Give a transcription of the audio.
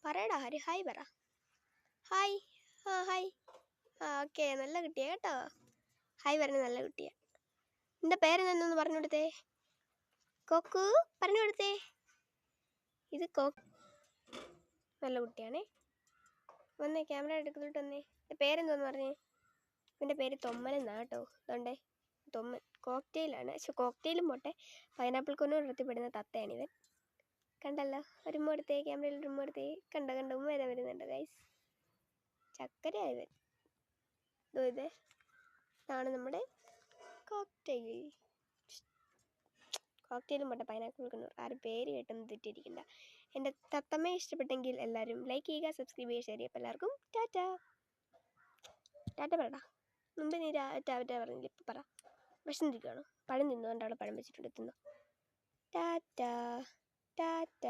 പറയടാ ഹരി, ഹായ് പറ. Hi. Hi. Okay, നല്ല കുട്ടിയാ കേട്ടോ. ഹായ് പറഞ്ഞ നല്ല കുട്ടിയാ. നിന്റെ പേരെന്നൊന്ന് പറഞ്ഞു കൊടുത്തേ. കൊക്കു പറഞ്ഞു കൊടുത്തേ. ഇത് നല്ല കുട്ടിയാണേ. വന്നേ, ക്യാമറ എടുത്തിട്ട് വന്നേ. എൻ്റെ പേരെന്തോന്ന് പറഞ്ഞേ? എൻ്റെ പേര് തൊമ്മനെന്നാ കേട്ടോ. ഇതുകൊണ്ടേ തൊമ്മൻ. കോക്ടെയിലാണ്. പക്ഷെ കോക്ടെയിലും പോട്ടെ, പൈനാപ്പിൾ കൊന്നോട് വൃത്തിപ്പെടുന്ന തത്തയാണിവൻ. കണ്ടല്ലോ, ഒരു ഉമ്മ എടുത്തേ, ക്യാമറയിൽ ഒരു ഉമ്മ എടുത്തേ. കണ്ട ഉമ്മ വരെ വരുന്നുണ്ട് ഗൈസ്. ചക്കരയായവൻ. ഇതേ ഇതാണ് നമ്മുടെ കോക്ടെയിൽ. കോക്ടെയിലും പോട്ടെ, പൈനാപ്പിൾ കൊന്നൂർ. ആരും പേര് കേട്ടൊന്നും തെറ്റിയിരിക്കണ്ട. എൻ്റെ തത്തമ്മയെ ഇഷ്ടപ്പെട്ടെങ്കിൽ എല്ലാവരും ലൈക്ക് ചെയ്യുക, സബ്സ്ക്രൈബ് ചെയ്യുക, ഷെയർ ചെയ്യുക. അപ്പോൾ എല്ലാവർക്കും ടാറ്റ. ടാറ്റ പറടാ. മുമ്പ് നീ ടാറ്റ പറഞ്ഞില്ല, ഇപ്പം പറ. വിശന്നിരിക്കുകയാണോ? പഴം തിന്നു, എൻ്റെ അവിടെ പഴം വെച്ചിട്ടുണ്ട്, തിന്നോ. ടാറ്റ ടാറ്റ.